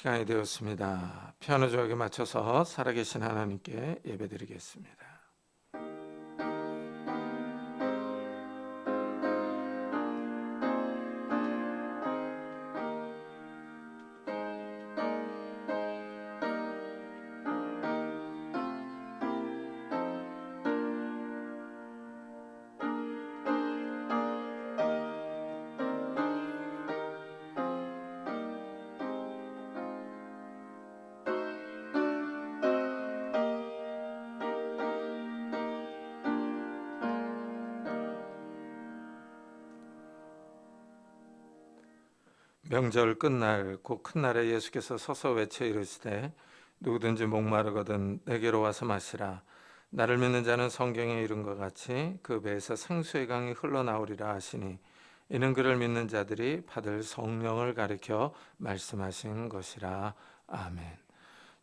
시간이 되었습니다. 피아노 조각에 맞춰서 살아계신 하나님께 예배드리겠습니다. 명절 끝날 곧 큰 날에 예수께서 서서 외쳐 이르시되 누구든지 목마르거든 내게로 와서 마시라. 나를 믿는 자는 성경에 이른 것 같이 그 배에서 생수의 강이 흘러나오리라 하시니 이는 그를 믿는 자들이 받을 성령을 가리켜 말씀하신 것이라. 아멘.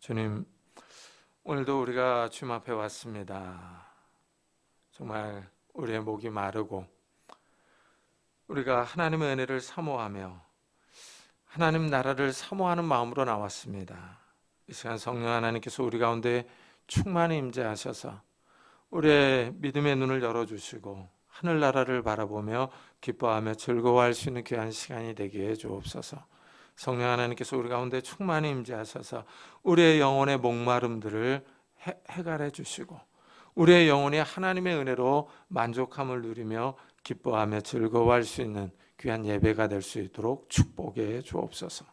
주님, 오늘도 우리가 주님 앞에 왔습니다. 정말 우리의 목이 마르고 우리가 하나님의 은혜를 사모하며 하나님 나라를 사모하는 마음으로 나왔습니다. 이 시간 성령 하나님께서 우리 가운데 충만히 임재하셔서 우리의 믿음의 눈을 열어주시고 하늘나라를 바라보며 기뻐하며 즐거워할 수 있는 귀한 시간이 되게 해 주옵소서. 성령 하나님께서 우리 가운데 충만히 임재하셔서 우리의 영혼의 목마름들을 해갈해 주시고 우리의 영혼이 하나님의 은혜로 만족함을 누리며 기뻐하며 즐거워할 수 있는 귀한 예배가 될 수 있도록 축복해 주옵소서.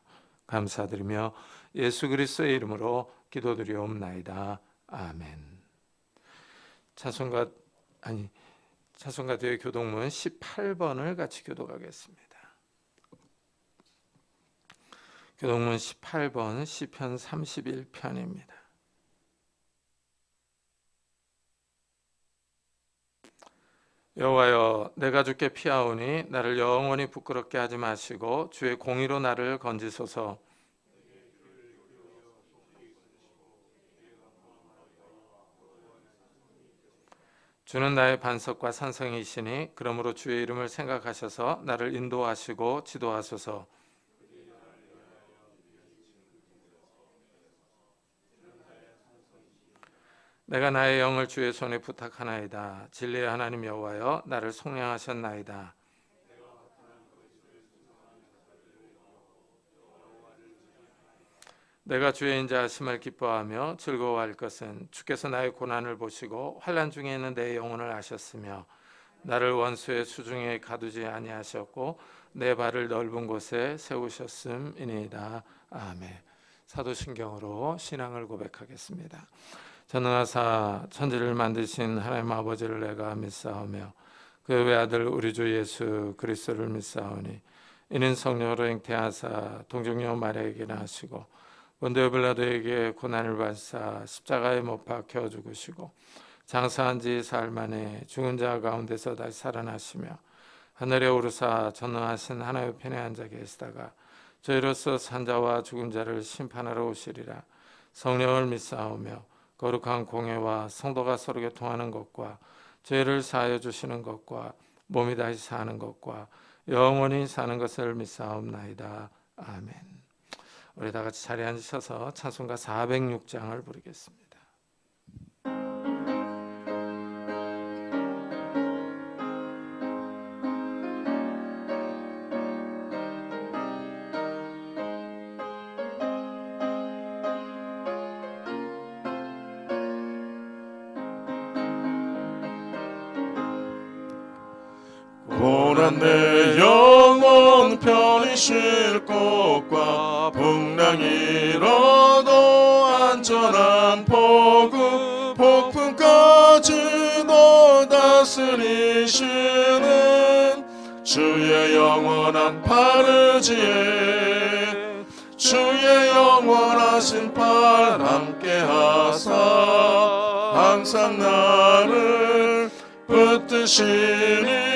감사드리며 예수 그리스도의 이름으로 기도드리옵나이다. 아멘. 찬송가대회 교동문 18번을 같이 교독하겠습니다. 교동문 18번 시편 31편입니다. 여호와여, 내가 주께 피하오니 나를 영원히 부끄럽게 하지 마시고 주의 공의로 나를 건지소서. 주는 나의 반석과 산성이시니 그러므로 주의 이름을 생각하셔서 나를 인도하시고 지도하소서. 내가 나의 영을 주의 손에 부탁하나이다. 진리의 하나님 여호와여, 나를 속량하셨나이다. 내가 주의 인자하심을 기뻐하며 즐거워할 것은 주께서 나의 고난을 보시고 환난 중에 있는 내 영혼을 아셨으며 나를 원수의 수중에 가두지 아니하셨고 내 발을 넓은 곳에 세우셨음이니이다. 아멘. 사도신경으로 신앙을 고백하겠습니다. 전능하사 천지를 만드신 하나님 아버지를 내가 믿사오며 그의 외아들 우리 주 예수 그리스도를 믿사오니 이는 성령으로 잉태하사 동정녀 마리아에게 나시고 본디오 빌라도에게 고난을 받사 십자가에 못 박혀 죽으시고 장사한 지 사흘 만에 죽은 자 가운데서 다시 살아나시며 하늘에 오르사 전능하신 하나님 편에 앉아 계시다가 저희로서 산자와 죽은 자를 심판하러 오시리라. 성령을 믿사오며 거룩한 공회와 성도가 서로 교통하는 것과 죄를 사하여 주시는 것과 몸이 다시 사는 것과 영원히 사는 것을 믿사옵나이다. 아멘. 우리 다 같이 자리에 앉으셔서 찬송가 406장을 부르겠습니다. 고난 내 영혼 편히 쉴 곳과 풍랑 잃어도 안전한 포구 폭풍까지도 다스리시는 주의 영원한 팔의지에 주의 영원하신 팔 함께 하사 항상 나를 붙드시니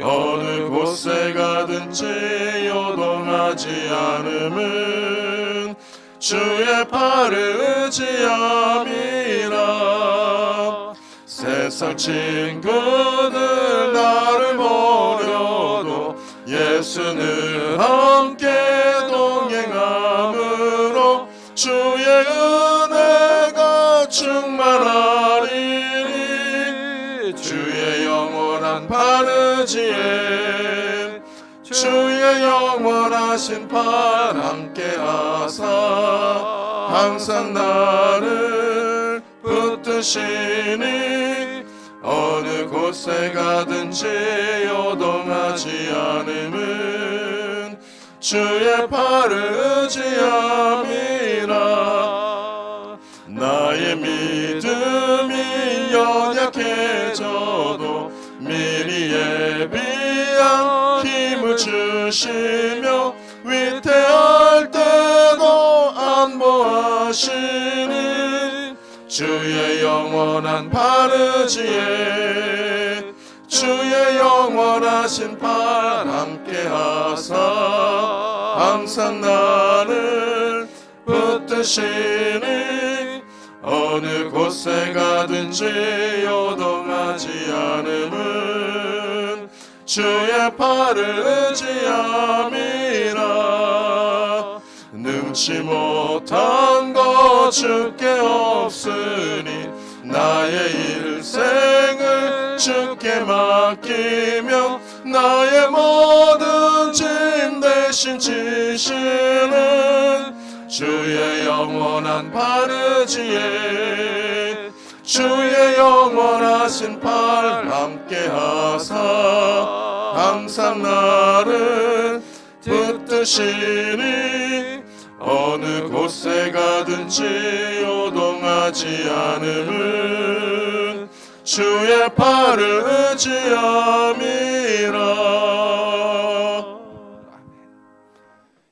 어느 곳에 가든지 요동하지 않음은 주의 팔을 의지함이라. 세상 친구들 나를 버려도 예수는 함께 동행함은 주의 은혜가 충만하리니 주의 영원한 바르지에 주의 영원하신 팔 함께 하사 항상 나를 붙드시니 어느 곳에 가든지 요동하지 않음은 주의 팔을 의지함이라. 나의 믿음이 연약해져도 미리 예비한 힘을 주시며 위태할 때도 안보하시니 주의 영원한 바르지에 주의 영원하신 팔 함께 하사 항상 나를 붙드시니 어느 곳에 가든지 요동하지 않음은 주의 팔을 의지함이라. 능치 못한 것 주께 없으니 나의 일생을 주께 맡기며 나의 모든 짐 대신 지시는 주의 영원한 바르지에 주의 영원하신 팔 함께 하사 항상 나를 붙드시니 어느 곳에 가든지 요동하지 않음은 주의 팔을 의지함이라.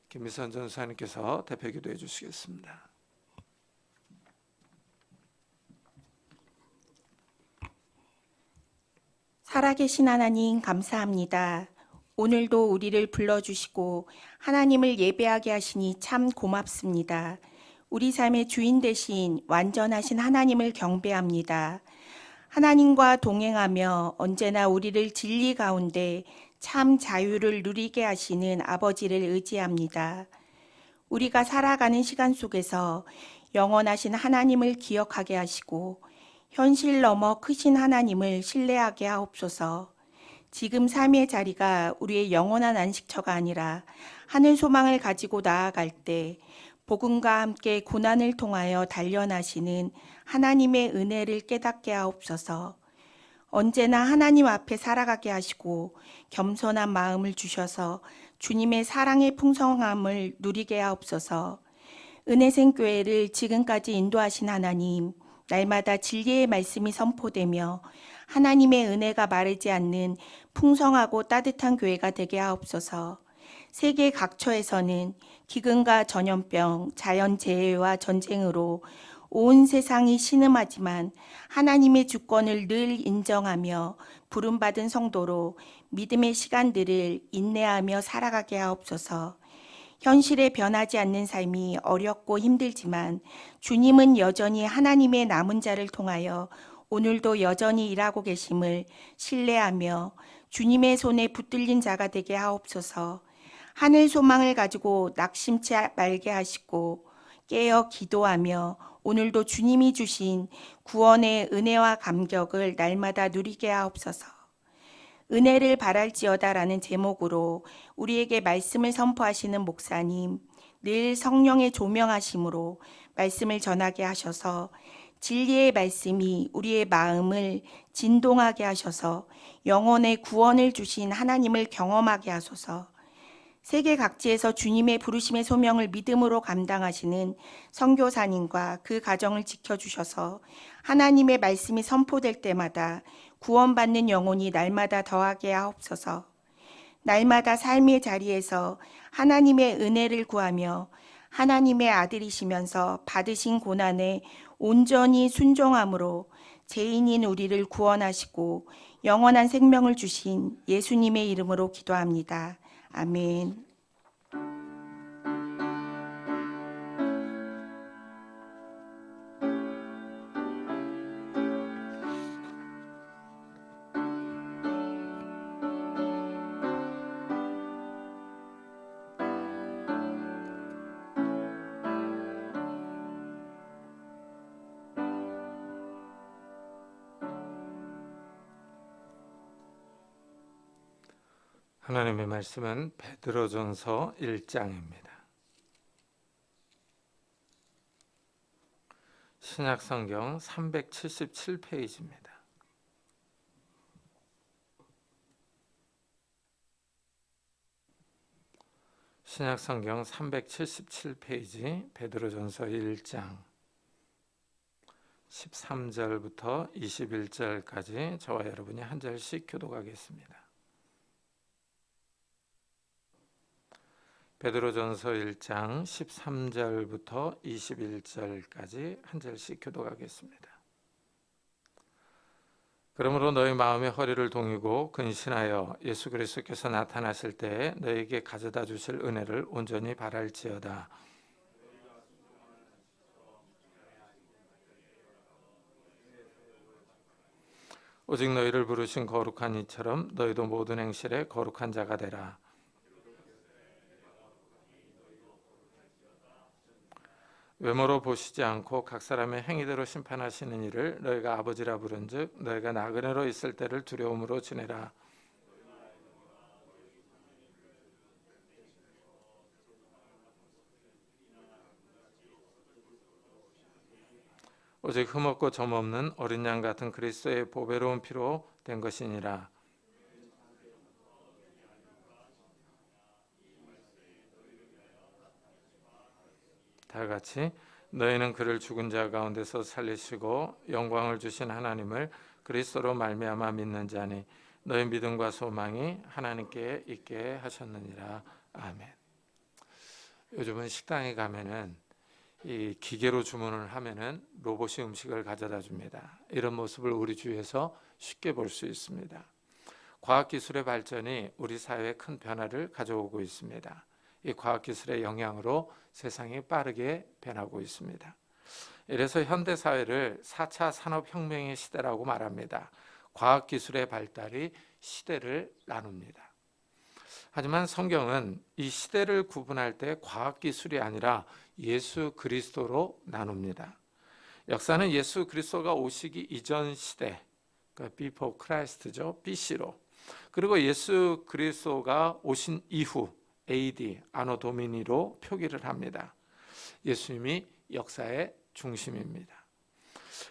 김미선 전사님께서 대표 기도해 주시겠습니다. 살아계신 하나님 감사합니다. 오늘도 우리를 불러주시고 하나님을 예배하게 하시니 참 고맙습니다. 우리 삶의 주인 되신 완전하신 하나님을 경배합니다. 하나님과 동행하며 언제나 우리를 진리 가운데 참 자유를 누리게 하시는 아버지를 의지합니다. 우리가 살아가는 시간 속에서 영원하신 하나님을 기억하게 하시고 현실 넘어 크신 하나님을 신뢰하게 하옵소서. 지금 삶의 자리가 우리의 영원한 안식처가 아니라 하늘 소망을 가지고 나아갈 때 복음과 함께 고난을 통하여 단련하시는 하나님의 은혜를 깨닫게 하옵소서. 언제나 하나님 앞에 살아가게 하시고 겸손한 마음을 주셔서 주님의 사랑의 풍성함을 누리게 하옵소서. 은혜생교회를 지금까지 인도하신 하나님, 날마다 진리의 말씀이 선포되며 하나님의 은혜가 마르지 않는 풍성하고 따뜻한 교회가 되게 하옵소서. 세계 각처에서는 기근과 전염병, 자연재해와 전쟁으로 온 세상이 신음하지만 하나님의 주권을 늘 인정하며 부름받은 성도로 믿음의 시간들을 인내하며 살아가게 하옵소서. 현실에 변하지 않는 삶이 어렵고 힘들지만 주님은 여전히 하나님의 남은 자를 통하여 오늘도 여전히 일하고 계심을 신뢰하며 주님의 손에 붙들린 자가 되게 하옵소서. 하늘 소망을 가지고 낙심치 말게 하시고 깨어 기도하며 오늘도 주님이 주신 구원의 은혜와 감격을 날마다 누리게 하옵소서. 은혜를 바랄지어다라는 제목으로 우리에게 말씀을 선포하시는 목사님, 늘 성령의 조명하심으로 말씀을 전하게 하셔서 진리의 말씀이 우리의 마음을 진동하게 하셔서 영혼의 구원을 주신 하나님을 경험하게 하소서. 세계 각지에서 주님의 부르심의 소명을 믿음으로 감당하시는 선교사님과 그 가정을 지켜주셔서 하나님의 말씀이 선포될 때마다 구원받는 영혼이 날마다 더하게 하옵소서. 날마다 삶의 자리에서 하나님의 은혜를 구하며 하나님의 아들이시면서 받으신 고난에 온전히 순종함으로 죄인인 우리를 구원하시고 영원한 생명을 주신 예수님의 이름으로 기도합니다. 아멘. 하나님의 말씀은 베드로전서 1장입니다. 신약성경 377페이지입니다. 신약성경 377페이지 베드로전서 1장 13절부터 21절까지 저와 여러분이 한 절씩 교독하겠습니다. 베드로전서 1장 13절부터 21절까지 한 절씩 교독하겠습니다. 그러므로 너희 마음의 허리를 동이고 근신하여 예수 그리스도께서 나타나실 때에 너희에게 가져다 주실 은혜를 온전히 바랄지어다. 오직 너희를 부르신 거룩한 이처럼 너희도 모든 행실에 거룩한 자가 되라. 외모로 보시지 않고 각 사람의 행위대로 심판하시는 이를 너희가 아버지라 부른즉 너희가 나그네로 있을 때를 두려움으로 지내라. 오직 흠없고 점없는 어린 양 같은 그리스도의 보배로운 피로 된 것이니라. 다 같이 너희는 그를 죽은 자 가운데서 살리시고 영광을 주신 하나님을 그리스도로 말미암아 믿는 자니 너희 믿음과 소망이 하나님께 있게 하셨느니라. 아멘. 요즘은 식당에 가면은 이 기계로 주문을 하면은 로봇이 음식을 가져다 줍니다. 이런 모습을 우리 주위에서 쉽게 볼 수 있습니다. 과학기술의 발전이 우리 사회에 큰 변화를 가져오고 있습니다. 이 과학기술의 영향으로 세상이 빠르게 변하고 있습니다. 이래서 현대사회를 4차 산업혁명의 시대라고 말합니다. 과학기술의 발달이 시대를 나눕니다. 하지만 성경은 이 시대를 구분할 때 과학기술이 아니라 예수 그리스도로 나눕니다. 역사는 예수 그리스도가 오시기 이전 시대, 그러니까 before Christ죠, BC로. 그리고 예수 그리스도가 오신 이후 AD, 아노 도미니로 표기를 합니다. 예수님이 역사의 중심입니다.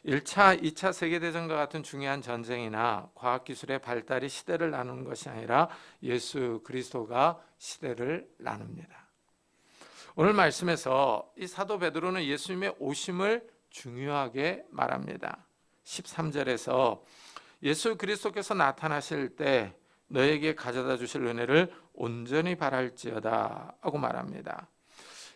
1차, 2차 세계대전과 같은 중요한 전쟁이나 과학기술의 발달이 시대를 나누는 것이 아니라 예수 그리스도가 시대를 나눕니다. 오늘 말씀에서 이 사도 베드로는 예수님의 오심을 중요하게 말합니다. 13절에서 예수 그리스도께서 나타나실 때 너에게 가져다 주실 은혜를 온전히 바랄지어다 하고 말합니다.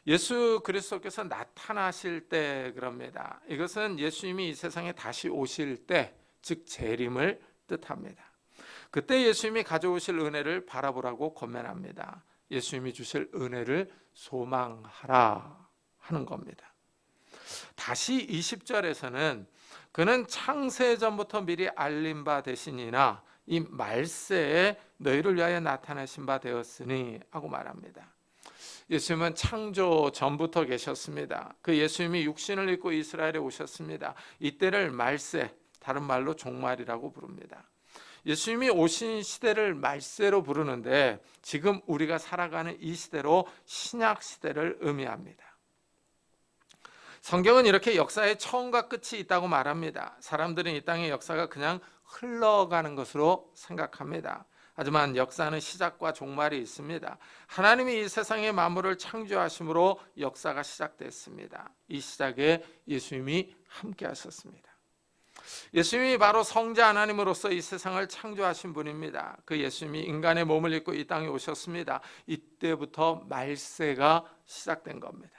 예수 그리스도께서 나타나실 때 그럽니다. 이것은 예수님이 이 세상에 다시 오실 때, 즉 재림을 뜻합니다. 그때 예수님이 가져오실 은혜를 바라보라고 권면합니다. 예수님이 주실 은혜를 소망하라 하는 겁니다. 다시 20절에서는 그는 창세전부터 미리 알린 바 되시니나 이 말세에 너희를 위하여 나타나신 바 되었으니 하고 말합니다. 예수님은 창조 전부터 계셨습니다. 그 예수님이 육신을 입고 이스라엘에 오셨습니다. 이때를 말세, 다른 말로 종말이라고 부릅니다. 예수님이 오신 시대를 말세로 부르는데 지금 우리가 살아가는 이 시대로 신약 시대를 의미합니다. 성경은 이렇게 역사의 처음과 끝이 있다고 말합니다. 사람들은 이 땅의 역사가 그냥 흘러가는 것으로 생각합니다. 하지만 역사는 시작과 종말이 있습니다. 하나님이 이 세상의 만물을 창조하심으로 역사가 시작됐습니다. 이 시작에 예수님이 함께 하셨습니다. 예수님이 바로 성자 하나님으로서 이 세상을 창조하신 분입니다. 그 예수님이 인간의 몸을 입고 이 땅에 오셨습니다. 이때부터 말세가 시작된 겁니다.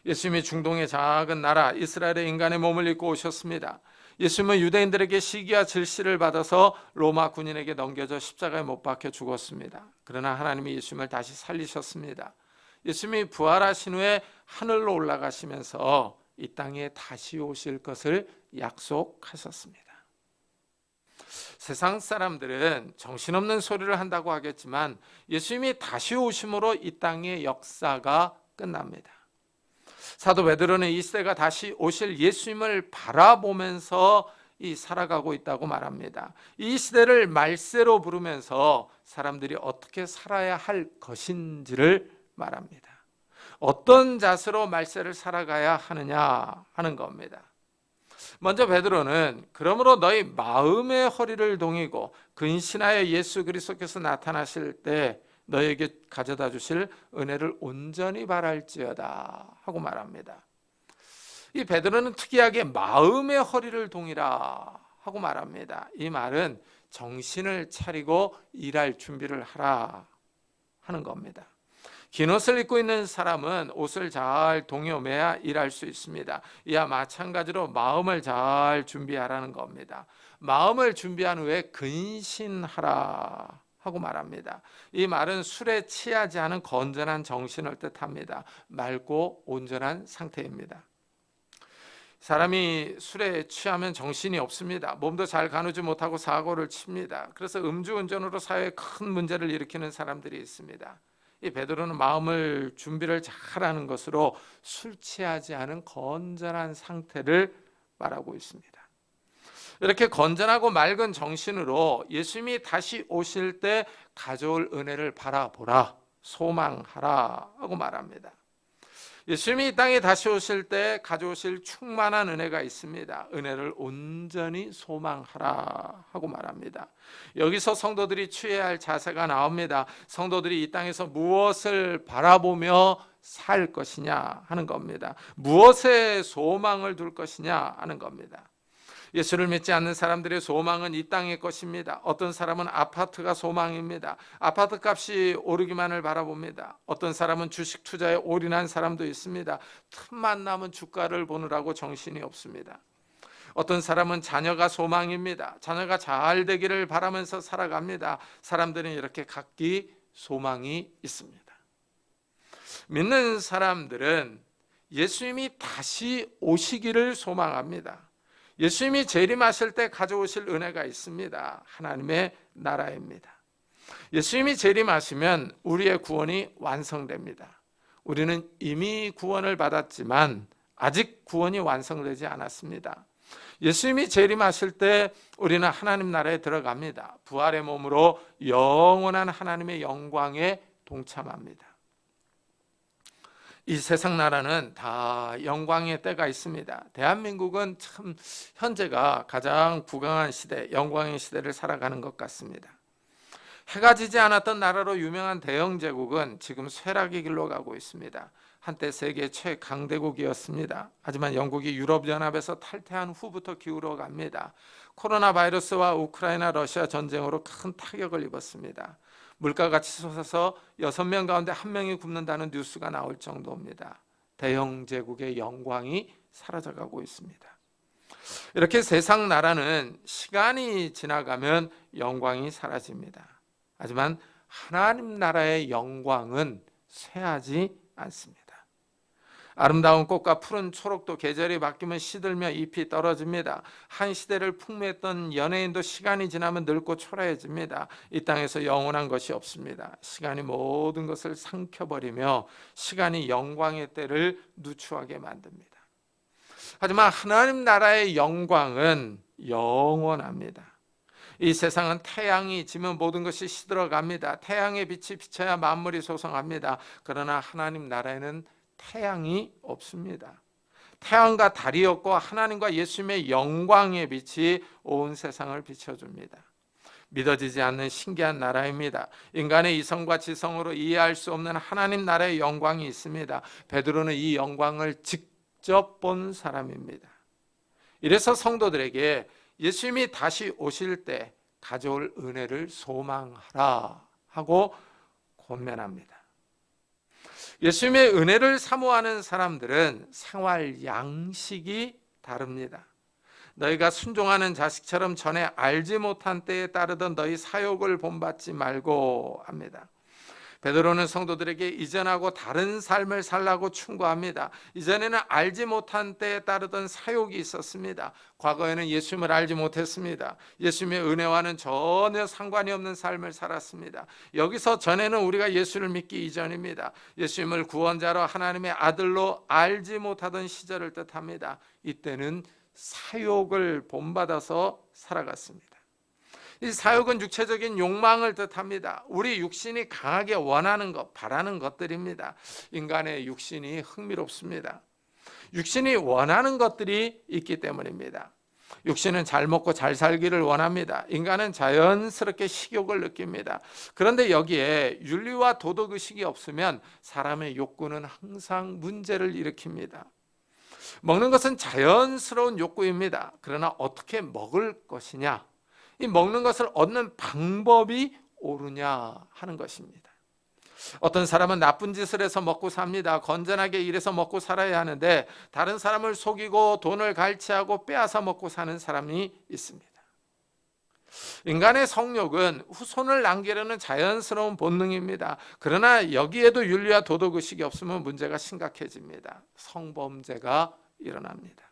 예수님이 중동의 작은 나라 이스라엘의 인간의 몸을 입고 오셨습니다. 예수님은 유대인들에게 시기와 질시를 받아서 로마 군인에게 넘겨져 십자가에 못 박혀 죽었습니다. 그러나 하나님이 예수님을 다시 살리셨습니다. 예수님이 부활하신 후에 하늘로 올라가시면서 이 땅에 다시 오실 것을 약속하셨습니다. 세상 사람들은 정신없는 소리를 한다고 하겠지만 예수님이 다시 오심으로 이 땅의 역사가 끝납니다. 사도 베드로는 이 시대가 다시 오실 예수님을 바라보면서 살아가고 있다고 말합니다. 이 시대를 말세로 부르면서 사람들이 어떻게 살아야 할 것인지를 말합니다. 어떤 자세로 말세를 살아가야 하느냐 하는 겁니다. 먼저 베드로는 그러므로 너희 마음의 허리를 동이고 근신하여 예수 그리스도께서 나타나실 때 너에게 가져다 주실 은혜를 온전히 바랄지어다 하고 말합니다. 이 베드로는 특이하게 마음의 허리를 동이라 하고 말합니다. 이 말은 정신을 차리고 일할 준비를 하라 하는 겁니다. 긴 옷을 입고 있는 사람은 옷을 잘 동여매야 일할 수 있습니다. 이와 마찬가지로 마음을 잘 준비하라는 겁니다. 마음을 준비한 후에 근신하라 하고 말합니다. 이 말은 술에 취하지 않은 건전한 정신을 뜻합니다. 맑고 온전한 상태입니다. 사람이 술에 취하면 정신이 없습니다. 몸도 잘 가누지 못하고 사고를 칩니다. 그래서 음주운전으로 사회에 큰 문제를 일으키는 사람들이 있습니다. 이 베드로는 마음을 준비를 잘하는 것으로 술 취하지 않은 건전한 상태를 말하고 있습니다. 이렇게 건전하고 맑은 정신으로 예수님이 다시 오실 때 가져올 은혜를 바라보라, 소망하라 하고 말합니다. 예수님이 이 땅에 다시 오실 때 가져오실 충만한 은혜가 있습니다. 은혜를 온전히 소망하라 하고 말합니다. 여기서 성도들이 취해야 할 자세가 나옵니다. 성도들이 이 땅에서 무엇을 바라보며 살 것이냐 하는 겁니다. 무엇에 소망을 둘 것이냐 하는 겁니다. 예수를 믿지 않는 사람들의 소망은 이 땅의 것입니다. 어떤 사람은 아파트가 소망입니다. 아파트 값이 오르기만을 바라봅니다. 어떤 사람은 주식 투자에 올인한 사람도 있습니다. 틈만 나면 주가를 보느라고 정신이 없습니다. 어떤 사람은 자녀가 소망입니다. 자녀가 잘 되기를 바라면서 살아갑니다. 사람들은 이렇게 각기 소망이 있습니다. 믿는 사람들은 예수님이 다시 오시기를 소망합니다. 예수님이 재림하실 때 가져오실 은혜가 있습니다. 하나님의 나라입니다. 예수님이 재림하시면 우리의 구원이 완성됩니다. 우리는 이미 구원을 받았지만 아직 구원이 완성되지 않았습니다. 예수님이 재림하실 때 우리는 하나님 나라에 들어갑니다. 부활의 몸으로 영원한 하나님의 영광에 동참합니다. 이 세상 나라는 다 영광의 때가 있습니다. 대한민국은 참 현재가 가장 부강한 시대, 영광의 시대를 살아가는 것 같습니다. 해가 지지 않았던 나라로 유명한 대영 제국은 지금 쇠락의 길로 가고 있습니다. 한때 세계 최강대국이었습니다. 하지만 영국이 유럽연합에서 탈퇴한 후부터 기울어 갑니다. 코로나 바이러스와 우크라이나 러시아 전쟁으로 큰 타격을 입었습니다. 물가같이 솟아서 6명 가운데 1명이 굶는다는 뉴스가 나올 정도입니다. 대영 제국의 영광이 사라져가고 있습니다. 이렇게 세상 나라는 시간이 지나가면 영광이 사라집니다. 하지만 하나님 나라의 영광은 쇠하지 않습니다. 아름다운 꽃과 푸른 초록도 계절이 바뀌면 시들며 잎이 떨어집니다. 한 시대를 풍미했던 연예인도 시간이 지나면 늙고 초라해집니다. 이 땅에서 영원한 것이 없습니다. 시간이 모든 것을 삼켜버리며 시간이 영광의 때를 누추하게 만듭니다. 하지만 하나님 나라의 영광은 영원합니다. 이 세상은 태양이 지면 모든 것이 시들어갑니다. 태양의 빛이 비쳐야 만물이 소성합니다. 그러나 하나님 나라에는 태양이 없습니다. 태양과 달이 없고 하나님과 예수님의 영광의 빛이 온 세상을 비춰줍니다. 믿어지지 않는 신기한 나라입니다. 인간의 이성과 지성으로 이해할 수 없는 하나님 나라의 영광이 있습니다. 베드로는 이 영광을 직접 본 사람입니다. 이래서 성도들에게 예수님이 다시 오실 때 가져올 은혜를 소망하라 하고 권면합니다. 예수님의 은혜를 사모하는 사람들은 생활 양식이 다릅니다. 너희가 순종하는 자식처럼 전에 알지 못한 때에 따르던 너희 사욕을 본받지 말고 합니다. 베드로는 성도들에게 이전하고 다른 삶을 살라고 충고합니다. 이전에는 알지 못한 때에 따르던 사욕이 있었습니다. 과거에는 예수님을 알지 못했습니다. 예수님의 은혜와는 전혀 상관이 없는 삶을 살았습니다. 여기서 전에는 우리가 예수를 믿기 이전입니다. 예수님을 구원자로 하나님의 아들로 알지 못하던 시절을 뜻합니다. 이때는 사욕을 본받아서 살아갔습니다. 이 사욕은 육체적인 욕망을 뜻합니다. 우리 육신이 강하게 원하는 것, 바라는 것들입니다. 인간의 육신이 흥미롭습니다. 육신이 원하는 것들이 있기 때문입니다. 육신은 잘 먹고 잘 살기를 원합니다. 인간은 자연스럽게 식욕을 느낍니다. 그런데 여기에 윤리와 도덕의식이 없으면 사람의 욕구는 항상 문제를 일으킵니다. 먹는 것은 자연스러운 욕구입니다. 그러나 어떻게 먹을 것이냐, 이 먹는 것을 얻는 방법이 옳으냐 하는 것입니다. 어떤 사람은 나쁜 짓을 해서 먹고 삽니다. 건전하게 일해서 먹고 살아야 하는데 다른 사람을 속이고 돈을 갈취하고 빼앗아 먹고 사는 사람이 있습니다. 인간의 성욕은 후손을 남기려는 자연스러운 본능입니다. 그러나 여기에도 윤리와 도덕의식이 없으면 문제가 심각해집니다. 성범죄가 일어납니다.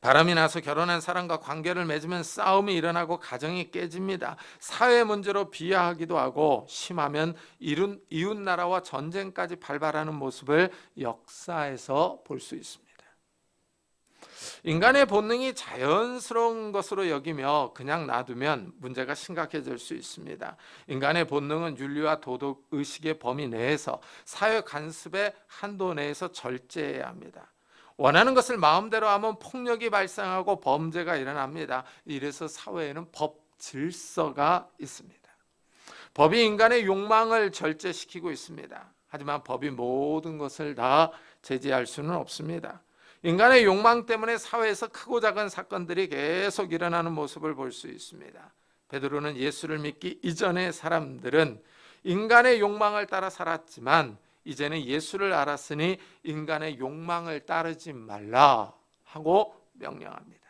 바람이 나서 결혼한 사람과 관계를 맺으면 싸움이 일어나고 가정이 깨집니다. 사회 문제로 비하하기도 하고 심하면 이웃나라와 전쟁까지 발발하는 모습을 역사에서 볼 수 있습니다. 인간의 본능이 자연스러운 것으로 여기며 그냥 놔두면 문제가 심각해질 수 있습니다. 인간의 본능은 윤리와 도덕의식의 범위 내에서 사회 간섭의 한도 내에서 절제해야 합니다. 원하는 것을 마음대로 하면 폭력이 발생하고 범죄가 일어납니다. 이래서 사회에는 법 질서가 있습니다. 법이 인간의 욕망을 절제시키고 있습니다. 하지만 법이 모든 것을 다 제재할 수는 없습니다. 인간의 욕망 때문에 사회에서 크고 작은 사건들이 계속 일어나는 모습을 볼 수 있습니다. 베드로는 예수를 믿기 이전의 사람들은 인간의 욕망을 따라 살았지만 이제는 예수를 알았으니 인간의 욕망을 따르지 말라 하고 명령합니다.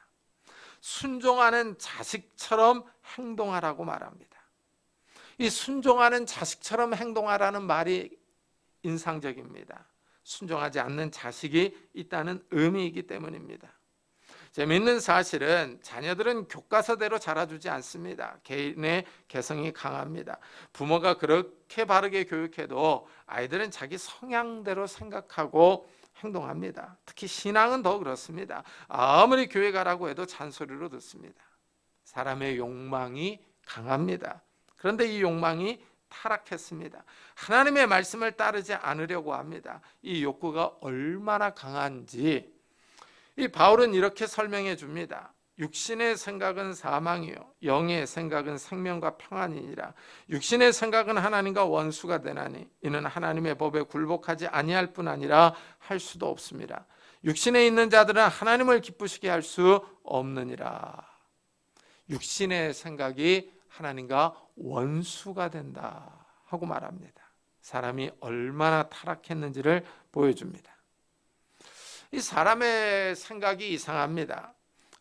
순종하는 자식처럼 행동하라고 말합니다. 이 순종하는 자식처럼 행동하라는 말이 인상적입니다. 순종하지 않는 자식이 있다는 의미이기 때문입니다. 재미있는 사실은 자녀들은 교과서대로 자라주지 않습니다. 개인의 개성이 강합니다. 부모가 그렇게 바르게 교육해도 아이들은 자기 성향대로 생각하고 행동합니다. 특히 신앙은 더 그렇습니다. 아무리 교회 가라고 해도 잔소리로 듣습니다. 사람의 욕망이 강합니다. 그런데 이 욕망이 타락했습니다. 하나님의 말씀을 따르지 않으려고 합니다. 이 욕구가 얼마나 강한지 이 바울은 이렇게 설명해 줍니다. 육신의 생각은 사망이요 영의 생각은 생명과 평안이니라. 육신의 생각은 하나님과 원수가 되나니 이는 하나님의 법에 굴복하지 아니할 뿐 아니라 할 수도 없습니다. 육신에 있는 자들은 하나님을 기쁘시게 할 수 없느니라. 육신의 생각이 하나님과 원수가 된다 하고 말합니다. 사람이 얼마나 타락했는지를 보여줍니다. 이 사람의 생각이 이상합니다.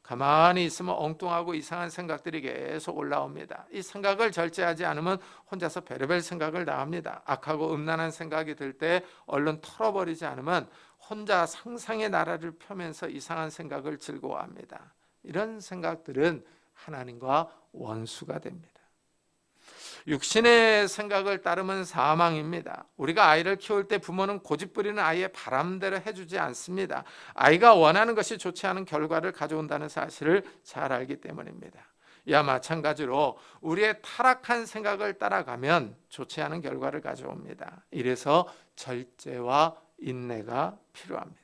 가만히 있으면 엉뚱하고 이상한 생각들이 계속 올라옵니다. 이 생각을 절제하지 않으면 혼자서 별의별 생각을 다 합니다. 악하고 음란한 생각이 들 때 얼른 털어버리지 않으면 혼자 상상의 나라를 펴면서 이상한 생각을 즐거워합니다. 이런 생각들은 하나님과 원수가 됩니다. 육신의 생각을 따르면 사망입니다. 우리가 아이를 키울 때 부모는 고집부리는 아이의 바람대로 해주지 않습니다. 아이가 원하는 것이 좋지 않은 결과를 가져온다는 사실을 잘 알기 때문입니다. 이와 마찬가지로 우리의 타락한 생각을 따라가면 좋지 않은 결과를 가져옵니다. 이래서 절제와 인내가 필요합니다.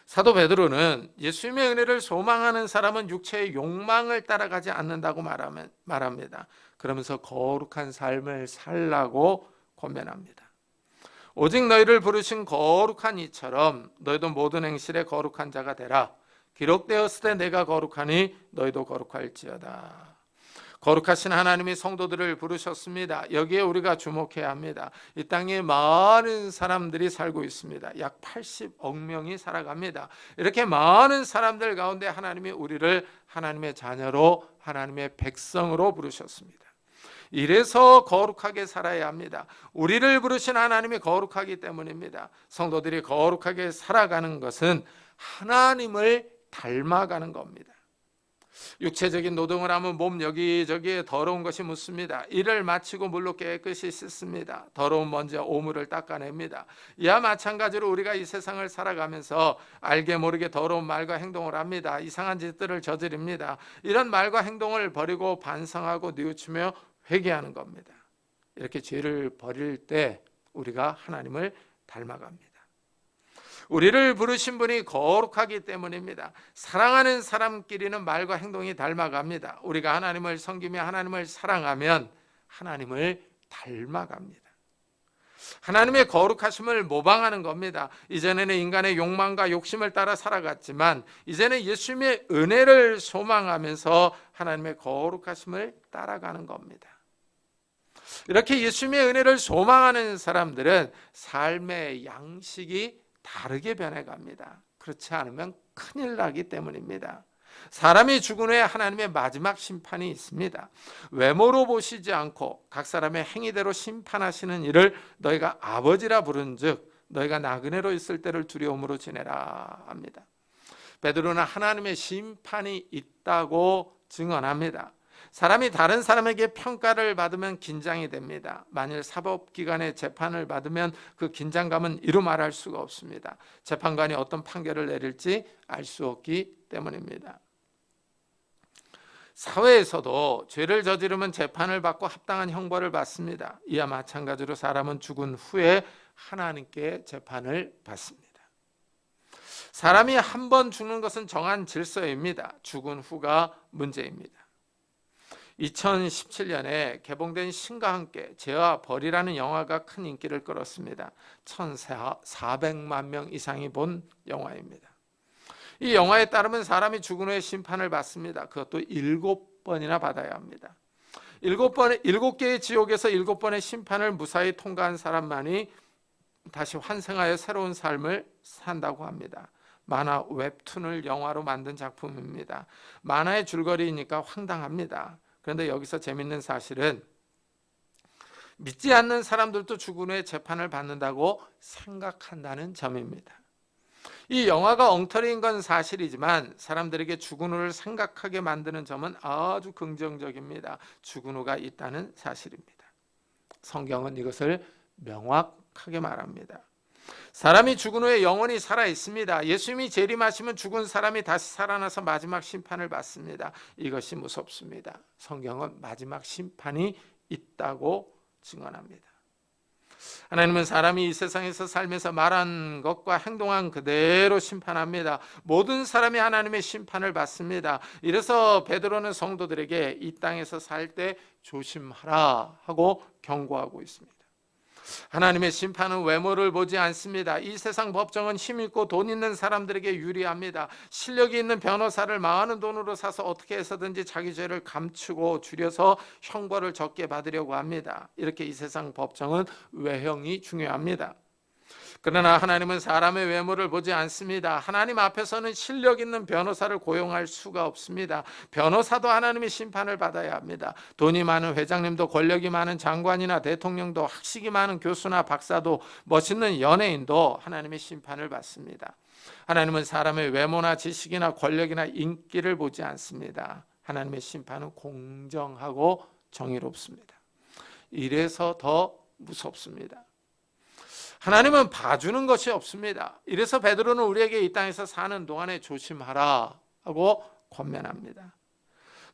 사도 베드로는 예수님의 은혜를 소망하는 사람은 육체의 욕망을 따라가지 않는다고 말합니다. 그러면서 거룩한 삶을 살라고 권면합니다. 오직 너희를 부르신 거룩한 이처럼 너희도 모든 행실에 거룩한 자가 되라. 기록되었을 때 내가 거룩하니 너희도 거룩할지어다. 거룩하신 하나님이 성도들을 부르셨습니다. 여기에 우리가 주목해야 합니다. 이 땅에 많은 사람들이 살고 있습니다. 약 80억 명이 살아갑니다. 이렇게 많은 사람들 가운데 하나님이 우리를 하나님의 자녀로 하나님의 백성으로 부르셨습니다. 이래서 거룩하게 살아야 합니다. 우리를 부르신 하나님이 거룩하기 때문입니다. 성도들이 거룩하게 살아가는 것은 하나님을 닮아가는 겁니다. 육체적인 노동을 하면 몸 여기저기에 더러운 것이 묻습니다. 일을 마치고 물로 깨끗이 씻습니다. 더러운 먼지와 오물을 닦아냅니다. 이와 마찬가지로 우리가 이 세상을 살아가면서 알게 모르게 더러운 말과 행동을 합니다. 이상한 짓들을 저지릅니다. 이런 말과 행동을 버리고 반성하고 뉘우치며 회개하는 겁니다. 이렇게 죄를 버릴 때 우리가 하나님을 닮아갑니다. 우리를 부르신 분이 거룩하기 때문입니다. 사랑하는 사람끼리는 말과 행동이 닮아갑니다. 우리가 하나님을 섬기며 하나님을 사랑하면 하나님을 닮아갑니다. 하나님의 거룩하심을 모방하는 겁니다. 이전에는 인간의 욕망과 욕심을 따라 살아갔지만 이제는 예수님의 은혜를 소망하면서 하나님의 거룩하심을 따라가는 겁니다. 이렇게 예수님의 은혜를 소망하는 사람들은 삶의 양식이 다르게 변해갑니다. 그렇지 않으면 큰일 나기 때문입니다. 사람이 죽은 후에 하나님의 마지막 심판이 있습니다. 외모로 보시지 않고 각 사람의 행위대로 심판하시는 이를 너희가 아버지라 부른즉 너희가 나그네로 있을 때를 두려움으로 지내라 합니다. 베드로는 하나님의 심판이 있다고 증언합니다. 사람이 다른 사람에게 평가를 받으면 긴장이 됩니다. 만일 사법기관의 재판을 받으면 그 긴장감은 이루 말할 수가 없습니다. 재판관이 어떤 판결을 내릴지 알 수 없기 때문입니다. 사회에서도 죄를 저지르면 재판을 받고 합당한 형벌을 받습니다. 이와 마찬가지로 사람은 죽은 후에 하나님께 재판을 받습니다. 사람이 한 번 죽는 것은 정한 질서입니다. 죽은 후가 문제입니다. 2017년에 개봉된 신과 함께 죄와 벌이라는 영화가 큰 인기를 끌었습니다. 1,400만 명 이상이 본 영화입니다. 이 영화에 따르면 사람이 죽은 후에 심판을 받습니다. 그것도 7번이나 받아야 합니다. 7개의 지옥에서 7번의 심판을 무사히 통과한 사람만이 다시 환생하여 새로운 삶을 산다고 합니다. 만화 웹툰을 영화로 만든 작품입니다. 만화의 줄거리이니까 황당합니다. 그런데 여기서 재밌는 사실은 믿지 않는 사람들도 죽은 후에 재판을 받는다고 생각한다는 점입니다. 이 영화가 엉터리인 건 사실이지만 사람들에게 죽은 후를 생각하게 만드는 점은 아주 긍정적입니다. 죽은 후가 있다는 사실입니다. 성경은 이것을 명확하게 말합니다. 사람이 죽은 후에 영원히 살아 있습니다. 예수님이 재림하시면 죽은 사람이 다시 살아나서 마지막 심판을 받습니다. 이것이 무섭습니다. 성경은 마지막 심판이 있다고 증언합니다. 하나님은 사람이 이 세상에서 살면서 말한 것과 행동한 그대로 심판합니다. 모든 사람이 하나님의 심판을 받습니다. 이래서 베드로는 성도들에게 이 땅에서 살 때 조심하라 하고 경고하고 있습니다. 하나님의 심판은 외모를 보지 않습니다. 이 세상 법정은 힘있고 돈 있는 사람들에게 유리합니다. 실력이 있는 변호사를 많은 돈으로 사서 어떻게 해서든지 자기 죄를 감추고 줄여서 형벌을 적게 받으려고 합니다. 이렇게 이 세상 법정은 외형이 중요합니다. 그러나 하나님은 사람의 외모를 보지 않습니다. 하나님 앞에서는 실력 있는 변호사를 고용할 수가 없습니다. 변호사도 하나님의 심판을 받아야 합니다. 돈이 많은 회장님도, 권력이 많은 장관이나 대통령도, 학식이 많은 교수나 박사도, 멋있는 연예인도 하나님의 심판을 받습니다. 하나님은 사람의 외모나 지식이나 권력이나 인기를 보지 않습니다. 하나님의 심판은 공정하고 정의롭습니다. 이래서 더 무섭습니다. 하나님은 봐주는 것이 없습니다. 이래서 베드로는 우리에게 이 땅에서 사는 동안에 조심하라 하고 권면합니다.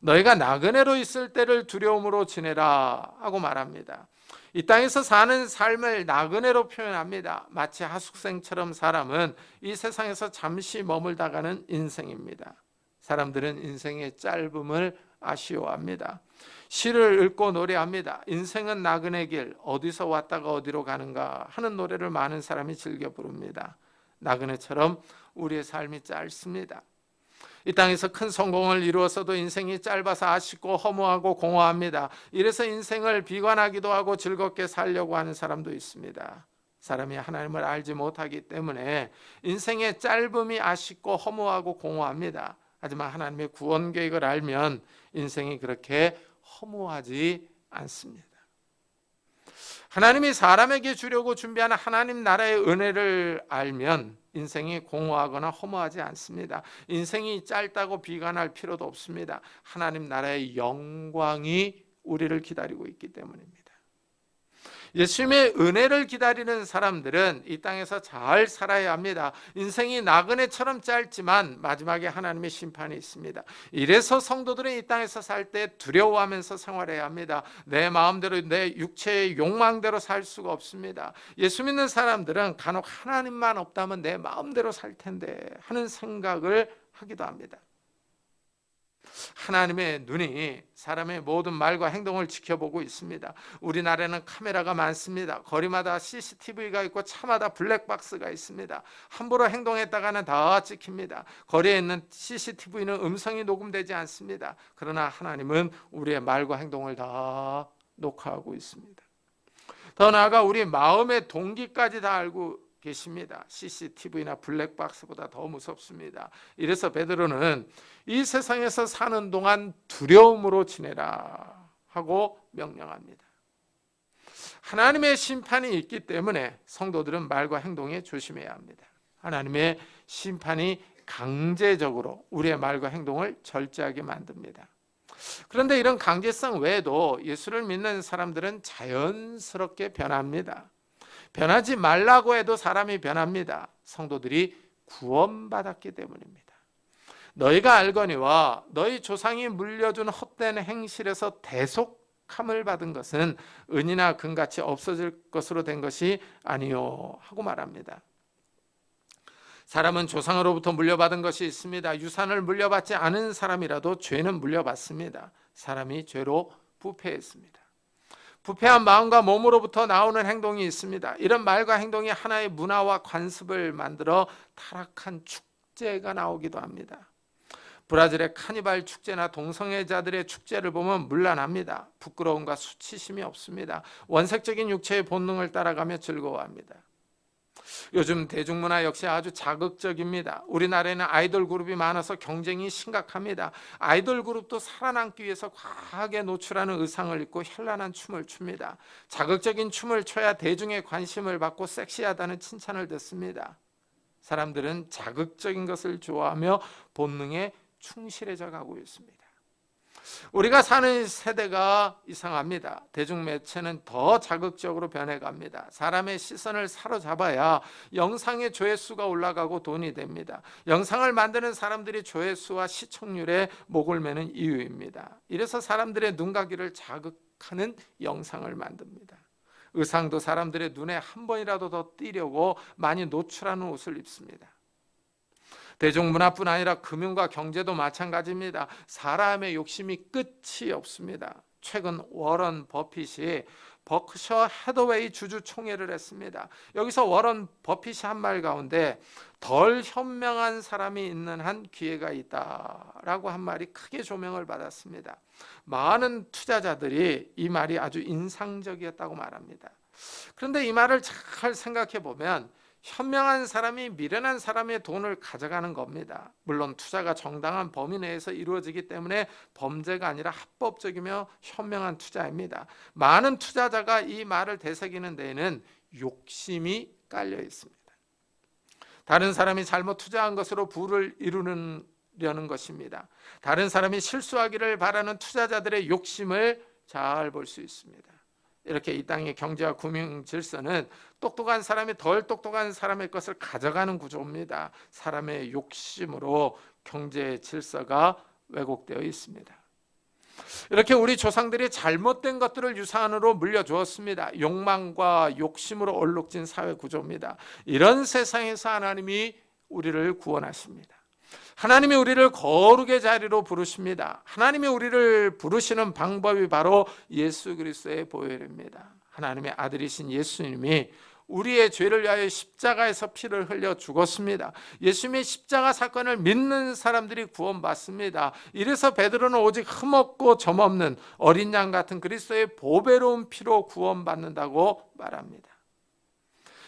너희가 나그네로 있을 때를 두려움으로 지내라 하고 말합니다. 이 땅에서 사는 삶을 나그네로 표현합니다. 마치 하숙생처럼 사람은 이 세상에서 잠시 머물다가는 인생입니다. 사람들은 인생의 짧음을 아쉬워합니다. 시를 읽고 노래합니다. 인생은 나그네 길, 어디서 왔다가 어디로 가는가 하는 노래를 많은 사람이 즐겨 부릅니다. 나그네처럼 우리의 삶이 짧습니다. 이 땅에서 큰 성공을 이루었어도 인생이 짧아서 아쉽고 허무하고 공허합니다. 이래서 인생을 비관하기도 하고 즐겁게 살려고 하는 사람도 있습니다. 사람이 하나님을 알지 못하기 때문에 인생의 짧음이 아쉽고 허무하고 공허합니다. 하지만 하나님의 구원 계획을 알면 인생이 그렇게 허무하지 않습니다. 하나님이 사람에게 주려고 준비하는 하나님 나라의 은혜를 알면 인생이 공허하거나 허무하지 않습니다. 인생이 짧다고 비관할 필요도 없습니다. 하나님 나라의 영광이 우리를 기다리고 있기 때문입니다. 예수님의 은혜를 기다리는 사람들은 이 땅에서 잘 살아야 합니다. 인생이 나그네처럼 짧지만 마지막에 하나님의 심판이 있습니다. 이래서 성도들은 이 땅에서 살 때 두려워하면서 생활해야 합니다. 내 마음대로 내 육체의 욕망대로 살 수가 없습니다. 예수 믿는 사람들은 간혹 하나님만 없다면 내 마음대로 살 텐데 하는 생각을 하기도 합니다. 하나님의 눈이 사람의 모든 말과 행동을 지켜보고 있습니다. 우리나라에는 카메라가 많습니다. 거리마다 CCTV가 있고 차마다 블랙박스가 있습니다. 함부로 행동했다가는 다 찍힙니다. 거리에 있는 CCTV는 음성이 녹음되지 않습니다. 그러나 하나님은 우리의 말과 행동을 다 녹화하고 있습니다. 더 나아가 우리 마음의 동기까지 다 알고 계십니다. CCTV나 블랙박스보다 더 무섭습니다. 이래서 베드로는 이 세상에서 사는 동안 두려움으로 지내라 하고 명령합니다. 하나님의 심판이 있기 때문에 성도들은 말과 행동에 조심해야 합니다. 하나님의 심판이 강제적으로 우리의 말과 행동을 절제하게 만듭니다. 그런데 이런 강제성 외에도 예수를 믿는 사람들은 자연스럽게 변합니다. 변하지 말라고 해도 사람이 변합니다. 성도들이 구원받았기 때문입니다. 너희가 알거니와 너희 조상이 물려준 헛된 행실에서 대속함을 받은 것은 은이나 금같이 없어질 것으로 된 것이 아니요 하고 말합니다. 사람은 조상으로부터 물려받은 것이 있습니다. 유산을 물려받지 않은 사람이라도 죄는 물려받습니다. 사람이 죄로 부패했습니다. 부패한 마음과 몸으로부터 나오는 행동이 있습니다. 이런 말과 행동이 하나의 문화와 관습을 만들어 타락한 축제가 나오기도 합니다. 브라질의 카니발 축제나 동성애자들의 축제를 보면 문란합니다. 부끄러움과 수치심이 없습니다. 원색적인 육체의 본능을 따라가며 즐거워합니다. 요즘 대중문화 역시 아주 자극적입니다. 우리나라에는 아이돌 그룹이 많아서 경쟁이 심각합니다. 아이돌 그룹도 살아남기 위해서 과하게 노출하는 의상을 입고 현란한 춤을 춥니다. 자극적인 춤을 춰야 대중의 관심을 받고 섹시하다는 칭찬을 듣습니다. 사람들은 자극적인 것을 좋아하며 본능에 충실해져 가고 있습니다. 우리가 사는 세대가 이상합니다. 대중매체는 더 자극적으로 변해갑니다. 사람의 시선을 사로잡아야 영상의 조회수가 올라가고 돈이 됩니다. 영상을 만드는 사람들이 조회수와 시청률에 목을 매는 이유입니다. 이래서 사람들의 눈가기를 자극하는 영상을 만듭니다. 의상도 사람들의 눈에 한 번이라도 더 띄려고 많이 노출하는 옷을 입습니다. 대중문화뿐 아니라 금융과 경제도 마찬가지입니다. 사람의 욕심이 끝이 없습니다. 최근 워런 버핏이 버크셔 해더웨이 주주 총회를 했습니다. 여기서 워런 버핏이 한 말 가운데 덜 현명한 사람이 있는 한 기회가 있다라고 한 말이 크게 조명을 받았습니다. 많은 투자자들이 이 말이 아주 인상적이었다고 말합니다. 그런데 이 말을 잘 생각해 보면 현명한 사람이 미련한 사람의 돈을 가져가는 겁니다. 물론 투자가 정당한 범위 내에서 이루어지기 때문에 범죄가 아니라 합법적이며 현명한 투자입니다. 많은 투자자가 이 말을 되새기는 데에는 욕심이 깔려 있습니다. 다른 사람이 잘못 투자한 것으로 부를 이루려는 것입니다. 다른 사람이 실수하기를 바라는 투자자들의 욕심을 잘 볼 수 있습니다. 이렇게 이 땅의 경제와 금융 질서는 똑똑한 사람이 덜 똑똑한 사람의 것을 가져가는 구조입니다. 사람의 욕심으로 경제 질서가 왜곡되어 있습니다. 이렇게 우리 조상들이 잘못된 것들을 유산으로 물려주었습니다. 욕망과 욕심으로 얼룩진 사회 구조입니다. 이런 세상에서 하나님이 우리를 구원하십니다. 하나님이 우리를 거룩의 자리로 부르십니다. 하나님이 우리를 부르시는 방법이 바로 예수 그리스도의 보혈입니다. 하나님의 아들이신 예수님이 우리의 죄를 위하여 십자가에서 피를 흘려 죽었습니다. 예수님의 십자가 사건을 믿는 사람들이 구원받습니다. 이래서 베드로는 오직 흠없고 점없는 어린 양 같은 그리스도의 보배로운 피로 구원받는다고 말합니다.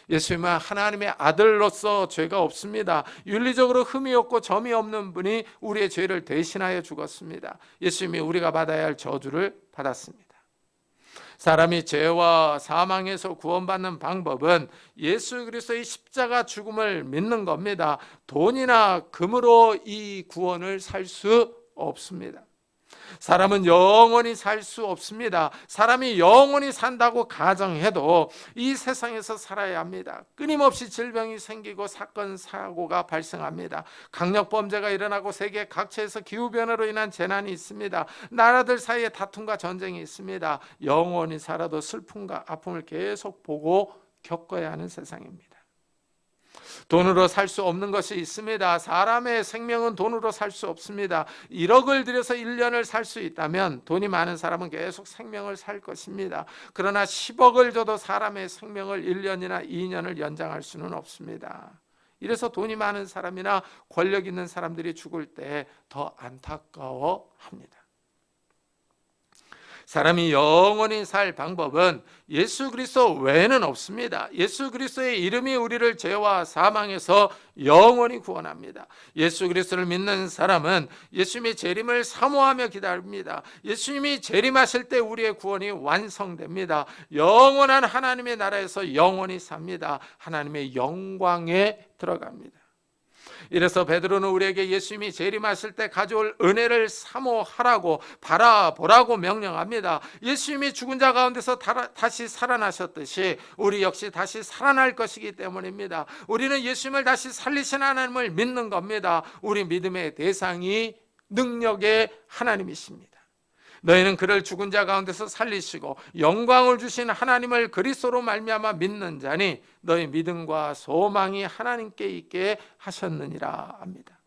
예수님은 하나님의 아들로서 죄가 없습니다. 윤리적으로 흠이 없고 점이 없는 분이 우리의 죄를 대신하여 죽었습니다. 예수님이 우리가 받아야 할 저주를 받았습니다. 사람이 죄와 사망에서 구원받는 방법은 예수 그리스도의 십자가 죽음을 믿는 겁니다. 돈이나 금으로 이 구원을 살 수 없습니다. 사람은 영원히 살 수 없습니다. 사람이 영원히 산다고 가정해도 이 세상에서 살아야 합니다. 끊임없이 질병이 생기고 사건 사고가 발생합니다. 강력 범죄가 일어나고 세계 각처에서 기후변화로 인한 재난이 있습니다. 나라들 사이에 다툼과 전쟁이 있습니다. 영원히 살아도 슬픔과 아픔을 계속 보고 겪어야 하는 세상입니다. 돈으로 살 수 없는 것이 있습니다. 사람의 생명은 돈으로 살 수 없습니다. 1억을 들여서 1년을 살 수 있다면 돈이 많은 사람은 계속 생명을 살 것입니다. 그러나 10억을 줘도 사람의 생명을 1년이나 2년을 연장할 수는 없습니다. 이래서 돈이 많은 사람이나 권력 있는 사람들이 죽을 때 더 안타까워합니다. 사람이 영원히 살 방법은 예수 그리스도 외에는 없습니다. 예수 그리스도의 이름이 우리를 죄와 사망에서 영원히 구원합니다. 예수 그리스도를 믿는 사람은 예수님의 재림을 사모하며 기다립니다. 예수님이 재림하실 때 우리의 구원이 완성됩니다. 영원한 하나님의 나라에서 영원히 삽니다. 하나님의 영광에 들어갑니다. 이래서 베드로는 우리에게 예수님이 재림하실 때 가져올 은혜를 사모하라고 바라보라고 명령합니다. 예수님이 죽은 자 가운데서 다시 살아나셨듯이 우리 역시 다시 살아날 것이기 때문입니다. 우리는 예수님을 다시 살리신 하나님을 믿는 겁니다. 우리 믿음의 대상이 능력의 하나님이십니다. 너희는 그를 죽은 자 가운데서 살리시고 영광을 주신 하나님을 그리스도로 말미암아 믿는 자니 너희 믿음과 소망이 하나님께 있게 하셨느니라 합니다.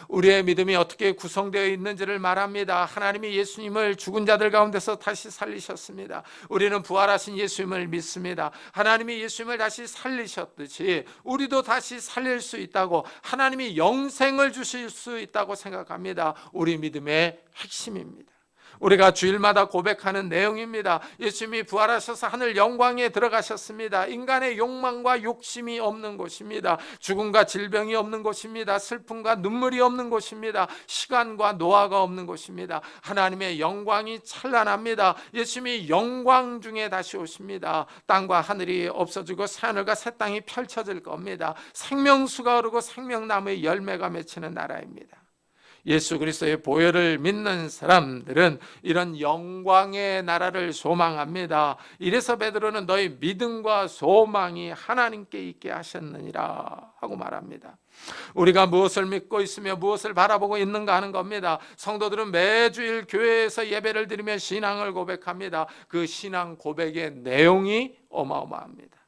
우리의 믿음이 어떻게 구성되어 있는지를 말합니다. 하나님이 예수님을 죽은 자들 가운데서 다시 살리셨습니다. 우리는 부활하신 예수님을 믿습니다. 하나님이 예수님을 다시 살리셨듯이 우리도 다시 살릴 수 있다고, 하나님이 영생을 주실 수 있다고 생각합니다. 우리 믿음의 핵심입니다. 우리가 주일마다 고백하는 내용입니다. 예수님이 부활하셔서 하늘 영광에 들어가셨습니다. 인간의 욕망과 욕심이 없는 곳입니다. 죽음과 질병이 없는 곳입니다. 슬픔과 눈물이 없는 곳입니다. 시간과 노화가 없는 곳입니다. 하나님의 영광이 찬란합니다. 예수님이 영광 중에 다시 오십니다. 땅과 하늘이 없어지고 새하늘과 새 땅이 펼쳐질 겁니다. 생명수가 흐르고 생명나무의 열매가 맺히는 나라입니다. 예수 그리스도의 보혈을 믿는 사람들은 이런 영광의 나라를 소망합니다. 이래서 베드로는 너희 믿음과 소망이 하나님께 있게 하셨느니라 하고 말합니다. 우리가 무엇을 믿고 있으며 무엇을 바라보고 있는가 하는 겁니다. 성도들은 매주일 교회에서 예배를 드리며 신앙을 고백합니다. 그 신앙 고백의 내용이 어마어마합니다.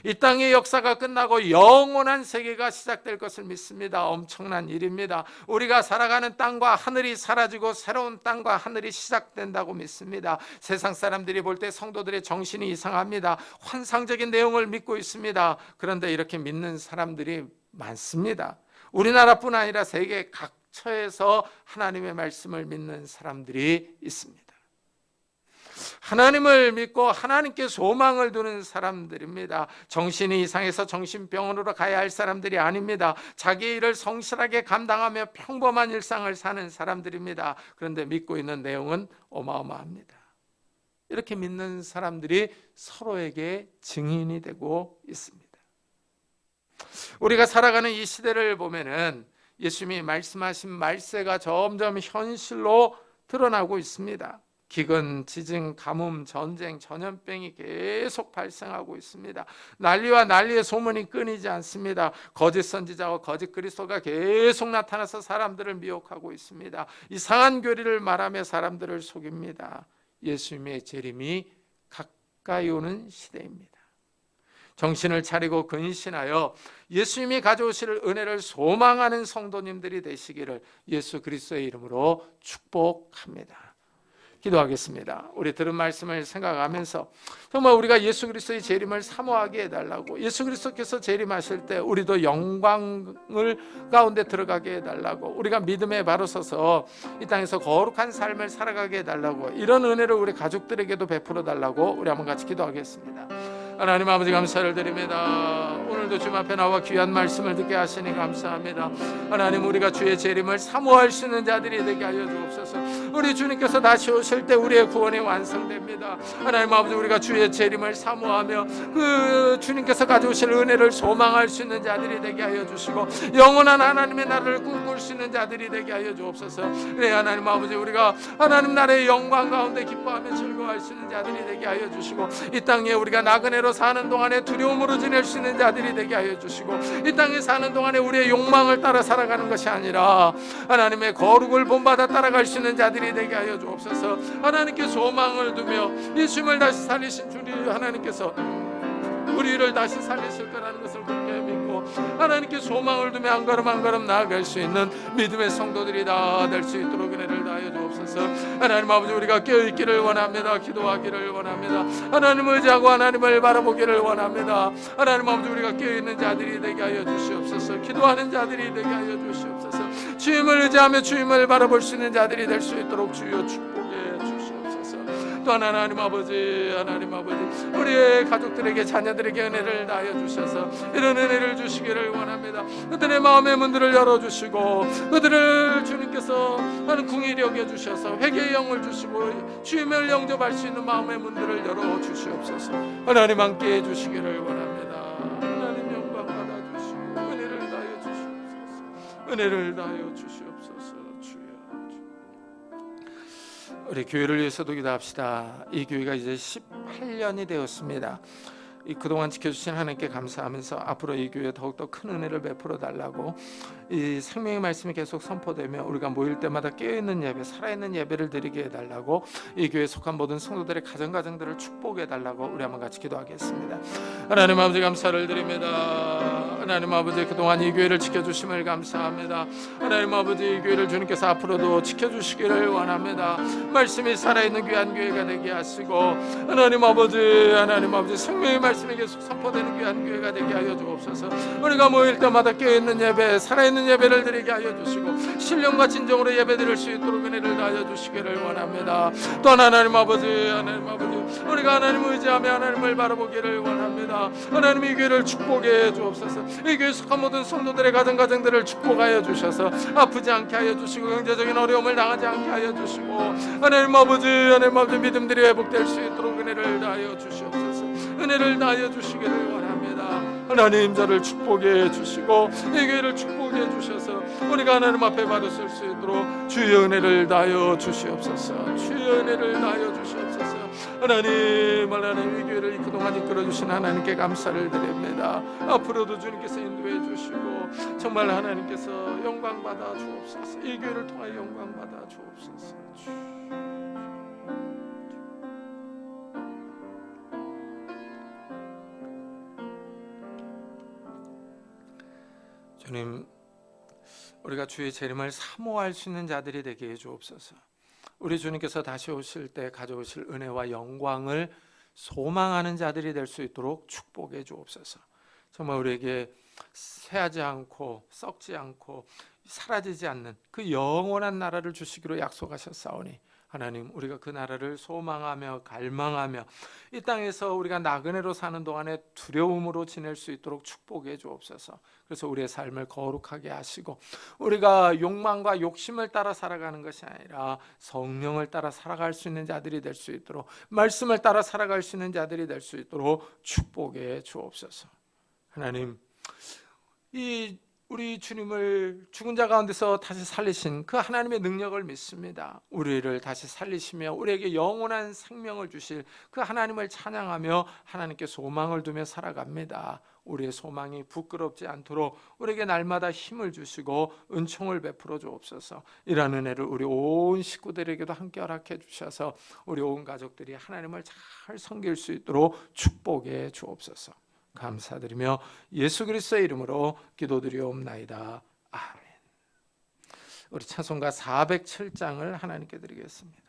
이 땅의 역사가 끝나고 영원한 세계가 시작될 것을 믿습니다. 엄청난 일입니다. 우리가 살아가는 땅과 하늘이 사라지고 새로운 땅과 하늘이 시작된다고 믿습니다. 세상 사람들이 볼 때 성도들의 정신이 이상합니다. 환상적인 내용을 믿고 있습니다. 그런데 이렇게 믿는 사람들이 많습니다. 우리나라뿐 아니라 세계 각처에서 하나님의 말씀을 믿는 사람들이 있습니다. 하나님을 믿고 하나님께 소망을 두는 사람들입니다. 정신이 이상해서 정신병원으로 가야 할 사람들이 아닙니다. 자기 일을 성실하게 감당하며 평범한 일상을 사는 사람들입니다. 그런데 믿고 있는 내용은 어마어마합니다. 이렇게 믿는 사람들이 서로에게 증인이 되고 있습니다. 우리가 살아가는 이 시대를 보면은 예수님이 말씀하신 말세가 점점 현실로 드러나고 있습니다. 기근, 지진, 가뭄, 전쟁, 전염병이 계속 발생하고 있습니다. 난리와 난리의 소문이 끊이지 않습니다. 거짓 선지자와 거짓 그리스도가 계속 나타나서 사람들을 미혹하고 있습니다. 이상한 교리를 말하며 사람들을 속입니다. 예수님의 재림이 가까이 오는 시대입니다. 정신을 차리고 근신하여 예수님이 가져오실 은혜를 소망하는 성도님들이 되시기를 예수 그리스도의 이름으로 축복합니다. 기도하겠습니다. 우리 들은 말씀을 생각하면서 정말 우리가 예수 그리스도의 재림을 사모하게 해달라고, 예수 그리스도께서 재림하실 때 우리도 영광을 가운데 들어가게 해달라고, 우리가 믿음에 바로 서서 이 땅에서 거룩한 삶을 살아가게 해달라고, 이런 은혜를 우리 가족들에게도 베풀어 달라고 우리 한번 같이 기도하겠습니다. 하나님 아버지 감사를 드립니다. 오늘 오늘도 주님 앞에 나와 귀한 말씀을 듣게 하시니 감사합니다. 하나님, 우리가 주의 재림을 사모할 수 있는 자들이 되게 하여 주옵소서. 우리 주님께서 다시 오실 때 우리의 구원이 완성됩니다. 하나님 아버지, 우리가 주의 재림을 사모하며 그 주님께서 가져오실 은혜를 소망할 수 있는 자들이 되게 하여 주시고, 영원한 하나님의 나라를 꿈꿀 수 있는 자들이 되게 하여 주옵소서. 그래 하나님 아버지, 우리가 하나님 나라의 영광 가운데 기뻐하며 즐거워할 수 있는 자들이 되게 하여 주시고, 이 땅에 우리가 나그네로 사는 동안에 두려움으로 지낼 수 있는 자들이 되게 하여 주시고, 이 땅에 사는 동안에 우리의 욕망을 따라 살아가는 것이 아니라 하나님의 거룩을 본받아 따라갈 수 있는 자들이 되게 하여 주옵소서. 하나님께 소망을 두며 예수님을 다시 살리신 주님 하나님께서 우리를 다시 살리실 거라는 것을 굳게 믿고, 하나님께 소망을 두며 한 걸음 한 걸음 나아갈 수 있는 믿음의 성도들이 다 될 수 있도록 은혜를 다하여 주옵소서. 하나님 아버지, 우리가 깨어있기를 원합니다. 기도하기를 원합니다. 하나님을 의지하고 하나님을 바라보기를 원합니다. 하나님 아버지, 우리가 깨어있는 자들이 되게 하여 주시옵소서. 기도하는 자들이 되게 하여 주시옵소서. 주님을 의지하며 주님을 바라볼 수 있는 자들이 될 수 있도록 주여 축복해 주시옵소서. 또한 하나님 아버지, 우리의 가족들에게, 자녀들에게 은혜를 다하여 주셔서 이런 은혜를 주시기를 원합니다. 그들의 마음의 문들을 열어주시고, 그들을 주님께서 하는 궁일이 여겨주셔서 회개의 영을 주시고 주님을 영접할 수 있는 마음의 문들을 열어주시옵소서. 하나님 함께 해주시기를 원합니다. 하나님 영광 받아주시고 은혜를 다하여 주시옵소서. 은혜를 다하여 주시옵소서. 우리 교회를 위해서도 기도합시다. 이 교회가 이제 18년이 되었습니다. 그동안 지켜주신 하나님께 감사하면서 앞으로 이 교회에 더욱더 큰 은혜를 베풀어 달라고, 이 생명의 말씀이 계속 선포되며 우리가 모일 때마다 깨어있는 예배, 살아있는 예배를 드리게 해달라고, 이 교회에 속한 모든 성도들의 가정들을 축복해 달라고 우리 한번 같이 기도하겠습니다. 하나님 아버지, 감사를 드립니다. 하나님 아버지, 그동안 이 교회를 지켜주심을 감사합니다. 하나님 아버지, 이 교회를 주님께서 앞으로도 지켜주시기를 원합니다. 말씀이 살아있는 귀한 교회가 되게 하시고, 하나님 아버지 생명의 말씀이 계속 선포되는 귀한 교회가 되게 하여 주옵소서. 우리가 모일 때마다 깨어있는 예배, 살아있는 예배를 드리게 하여 주시고, 신령과 진정으로 예배 드릴 수 있도록 은혜를 다하여 주시기를 원합니다. 또한 하나님 아버지, 우리가 하나님을 의지하며 하나님을 바라보기를 원합니다. 하나님, 이 교회를 축복해 주옵소서. 이 교회에 속한 모든 성도들의 가정들을 축복하여 주셔서 아프지 않게 하여 주시고, 경제적인 어려움을 당하지 않게 하여 주시고, 하나님 아버지 믿음들이 회복될 수 있도록 은혜를 다하여 주시옵소서. 은혜를 다하여 주시기를 원합니다. 하나님, 저를 축복해 주시고 이 교회를 축복해 주셔서 우리가 하나님 앞에 받았을 수 있도록 주의 은혜를 다하여 주시옵소서. 주의 은혜를 다하여 주시옵소서. 하나님, 이 교회를 그동안 이끌어 주신 하나님께 감사를 드립니다. 앞으로도 주님께서 인도해 주시고 정말 하나님께서 영광 받아 주옵소서. 이 교회를 통하여 영광 받아 주옵소서. 주님, 우리가 주의 재림을 사모할 수 있는 자들이 되게 해 주옵소서. 우리 주님께서 다시 오실 때 가져오실 은혜와 영광을 소망하는 자들이 될 수 있도록 축복해 주옵소서. 정말 우리에게 새하지 않고 썩지 않고 사라지지 않는 그 영원한 나라를 주시기로 약속하셨사오니, 하나님, 우리가 그 나라를 소망하며 갈망하며 이 땅에서 우리가 나그네로 사는 동안에 두려움으로 지낼 수 있도록 축복해 주옵소서. 그래서 우리의 삶을 거룩하게 하시고 우리가 욕망과 욕심을 따라 살아가는 것이 아니라 성령을 따라 살아갈 수 있는 자들이 될 수 있도록, 말씀을 따라 살아갈 수 있는 자들이 될 수 있도록 축복해 주옵소서. 하나님, 우리 주님을 죽은 자 가운데서 다시 살리신 그 하나님의 능력을 믿습니다. 우리를 다시 살리시며 우리에게 영원한 생명을 주실 그 하나님을 찬양하며 하나님께 소망을 두며 살아갑니다. 우리의 소망이 부끄럽지 않도록 우리에게 날마다 힘을 주시고 은총을 베풀어 주옵소서. 이런 은혜를 우리 온 식구들에게도 함께 허락해 주셔서 우리 온 가족들이 하나님을 잘 섬길 수 있도록 축복해 주옵소서. 감사드리며 예수 그리스도의 이름으로 기도드리옵나이다. 아멘. 우리 찬송가 407장을 하나님께 드리겠습니다.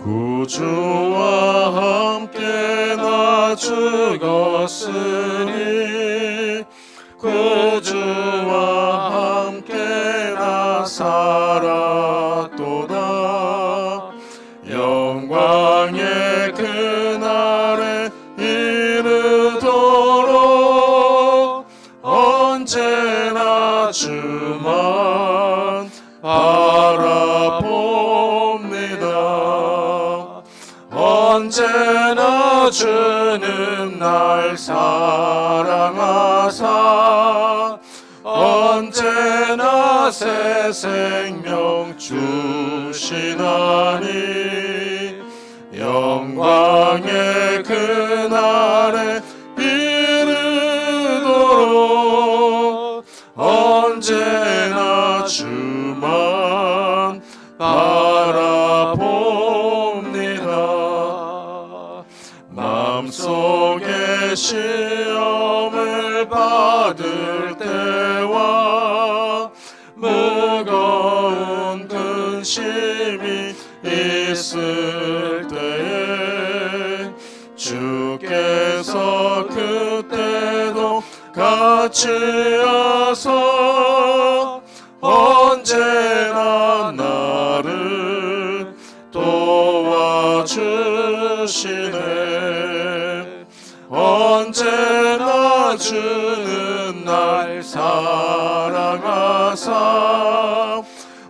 구주와 함께 나 죽었으니 구주와 함께 나 살았도다. 영광의 그날에 이르도록 언제나 주만 바라봅니다. 언제나 주는 날 사랑하사 언제나 새 생명 주시나니 영광의 그날에 이르도록 언제나 주만 바라봅니다. 마음속에 시험을 받을 때와 무거운 근심이 있을 때에 주께서 그때도 같이 하사 언제나 나를 도와주시네. 언제나 주는 날 사랑하사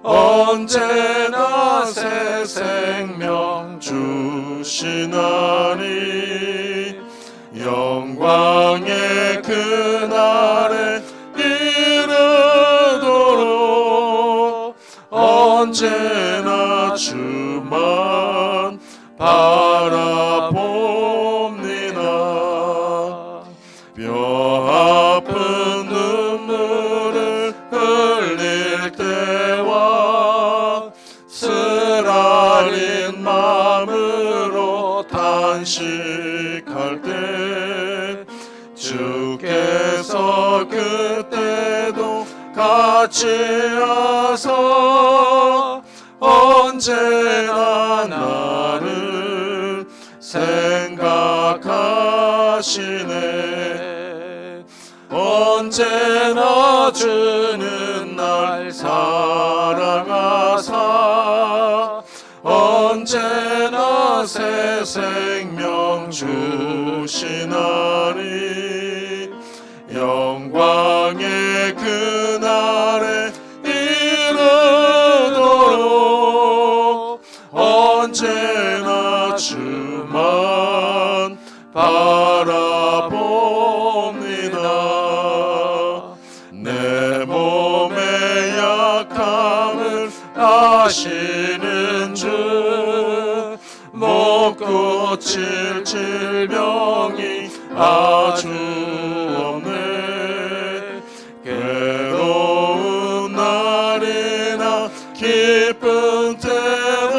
언제나 새 생명 주시나니 영광의 그날에 이르도록 언제나 주만 바라봅니다. 뼈 아픈 눈물을 흘릴 때와 쓰라린 마음으로 단식할 때 주께서 그때도 같이 하사 언제나 나를 생각하시네. 언제나 주는 날 사랑하사 언제나 새 생명 주시나니 영광의 그날에 이르도록 언제나 주만 바라봅니다. 내 몸의 약함을 아시는 주 못 고칠 질병이 아주 없네. 괴로운 날이나 기쁜 때나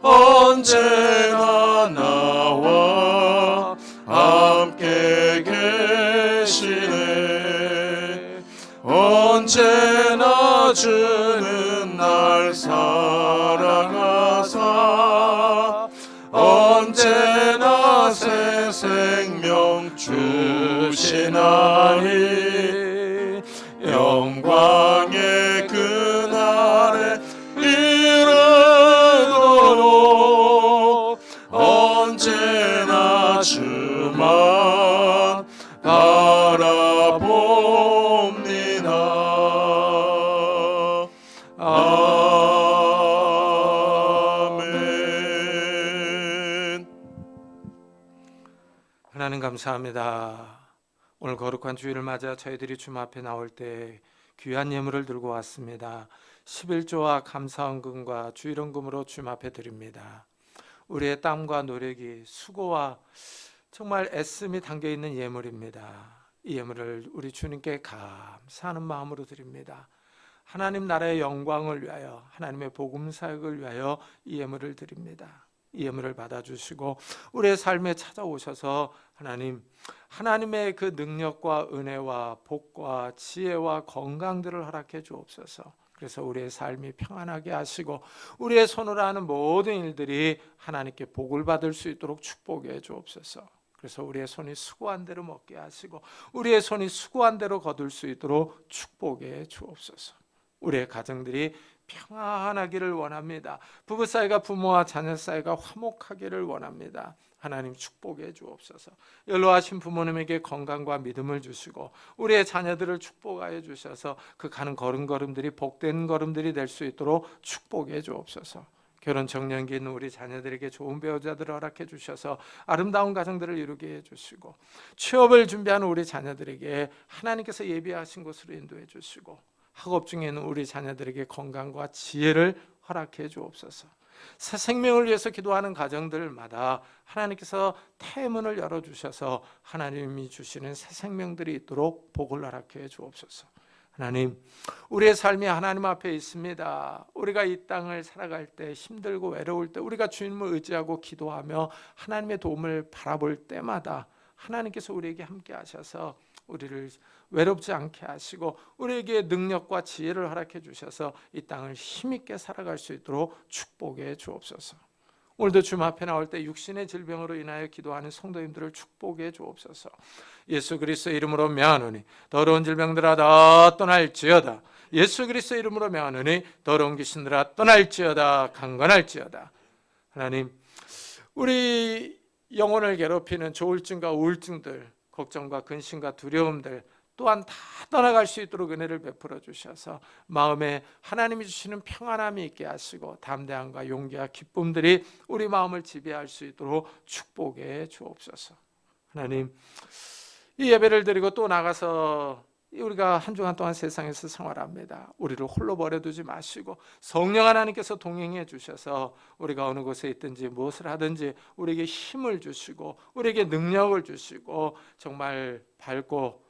언제나 나와 함께 계시네. 언제나 주는 날 사랑하사 언제나 새 생명 주시나니 영광의 그날에 이르도록 언제나 주만 바라봅니다. 아멘. 하나님 감사합니다. 오늘 거룩한 주일을 맞아 저희들이 주님 앞에 나올 때 귀한 예물을 들고 왔습니다. 11조와 감사헌금과 주일헌금으로 주님 앞에 드립니다. 우리의 땀과 노력이 수고와 정말 애씀이 담겨있는 예물입니다. 이 예물을 우리 주님께 감사하는 마음으로 드립니다. 하나님 나라의 영광을 위하여 하나님의 복음 사역을 위하여 이 예물을 드립니다. 이 예물을 받아주시고 우리의 삶에 찾아오셔서 하나님의 그 능력과 은혜와 복과 지혜와 건강들을 허락해 주옵소서. 그래서 우리의 삶이 평안하게 하시고 우리의 손으로 하는 모든 일들이 하나님께 복을 받을 수 있도록 축복해 주옵소서. 그래서 우리의 손이 수고한 대로 먹게 하시고 우리의 손이 수고한 대로 거둘 수 있도록 축복해 주옵소서. 우리의 가정들이 평안하기를 원합니다. 부부 사이가 부모와 자녀 사이가 화목하기를 원합니다. 하나님 축복해 주옵소서. 연로하신 부모님에게 건강과 믿음을 주시고 우리의 자녀들을 축복하여 주셔서 그 가는 걸음걸음들이 복된 걸음들이 될 수 있도록 축복해 주옵소서. 결혼 정년기에 있는 우리 자녀들에게 좋은 배우자들을 허락해 주셔서 아름다운 가정들을 이루게 해주시고 취업을 준비하는 우리 자녀들에게 하나님께서 예비하신 곳으로 인도해 주시고 학업 중에 있는 우리 자녀들에게 건강과 지혜를 허락해 주옵소서. 새 생명을 위해서 기도하는 가정들마다 하나님께서 태문을 열어주셔서 하나님이 주시는 새 생명들이 있도록 복을 허락해 주옵소서. 하나님, 우리의 삶이 하나님 앞에 있습니다. 우리가 이 땅을 살아갈 때 힘들고 외로울 때 우리가 주님을 의지하고 기도하며 하나님의 도움을 바라볼 때마다 하나님께서 우리에게 함께 하셔서 우리를 외롭지 않게 하시고 우리에게 능력과 지혜를 허락해 주셔서 이 땅을 힘있게 살아갈 수 있도록 축복해 주옵소서. 오늘도 주님 앞에 나올 때 육신의 질병으로 인하여 기도하는 성도님들을 축복해 주옵소서. 예수 그리스도의 이름으로 명하노니 더러운 질병들아 다 떠날지어다. 예수 그리스도의 이름으로 명하노니 더러운 귀신들아 떠날지어다. 강건할지어다. 하나님, 우리 영혼을 괴롭히는 조울증과 우울증들, 걱정과 근심과 두려움들 또한 다 떠나갈 수 있도록 은혜를 베풀어 주셔서 마음에 하나님이 주시는 평안함이 있게 하시고 담대함과 용기와 기쁨들이 우리 마음을 지배할 수 있도록 축복해 주옵소서. 하나님, 이 예배를 드리고 또 나가서 우리가 한 주간 동안 세상에서 생활합니다. 우리를 홀로 버려두지 마시고 성령 하나님께서 동행해 주셔서 우리가 어느 곳에 있든지 무엇을 하든지 우리에게 힘을 주시고 우리에게 능력을 주시고 정말 밝고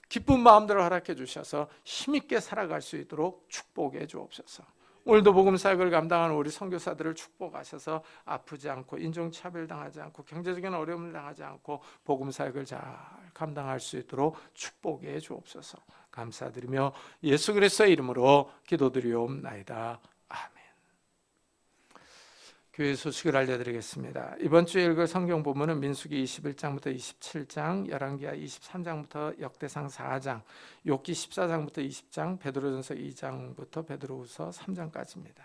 기쁜 마음대로 허락해 주셔서 힘있게 살아갈 수 있도록 축복해 주옵소서. 오늘도 복음 사역을 감당하는 우리 선교사들을 축복하셔서 아프지 않고 인종차별당하지 않고 경제적인 어려움을 당하지 않고 복음 사역을 잘 감당할 수 있도록 축복해 주옵소서. 감사드리며 예수 그리스도의 이름으로 기도드리옵나이다. 아멘. 교회 소식을 알려드리겠습니다. 이번 주에 읽을 성경 본문은 민수기 21장부터 27장, 열왕기하 23장부터 역대상 4장, 욥기 14장부터 20장, 베드로전서 2장부터 베드로후서 3장까지입니다.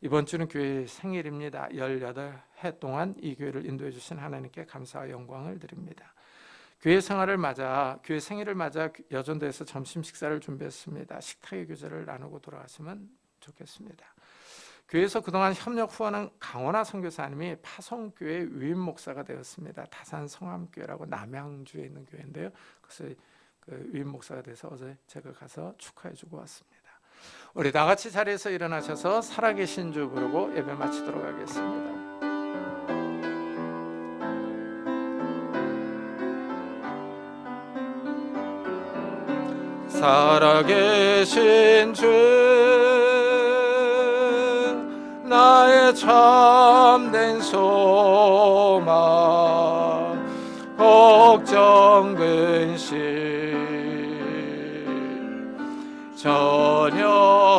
이번 주는 교회 생일입니다. 18해 동안 이 교회를 인도해 주신 하나님께 감사와 영광을 드립니다. 교회 생일을 맞아 여전도에서 점심 식사를 준비했습니다. 식탁의 교제를 나누고 돌아가시면 좋겠습니다. 교회에서 그동안 협력 후원한 강원하 선교사님이 파송교회 위임 목사가 되었습니다. 다산 성암교회라고 남양주에 있는 교회인데요. 그래서 그 위임 목사가 돼서 어제 제가 가서 축하해주고 왔습니다. 우리 다 같이 자리에서 일어나셔서 살아계신 주 부르고 예배 마치도록 하겠습니다. 살아계신 주 나의 참된 소망 걱정 근심 전혀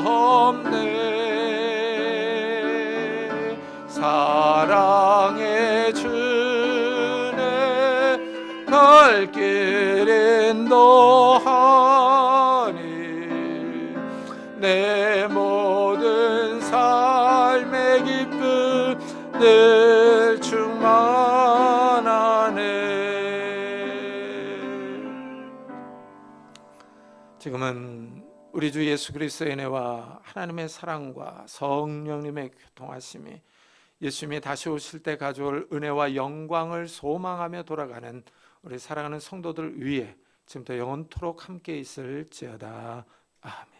없네. 사랑의 주네 갈 길 인도하니 내 모든 삶의 기쁨 늘 충만하네. 지금은 우리 주 예수 그리스도의 은혜와 하나님의 사랑과 성령님의 교통하심이 예수님이 다시 오실 때 가져올 은혜와 영광을 소망하며 돌아가는 우리 사랑하는 성도들 위에 지금부터 영원토록 함께 있을지어다. 아멘.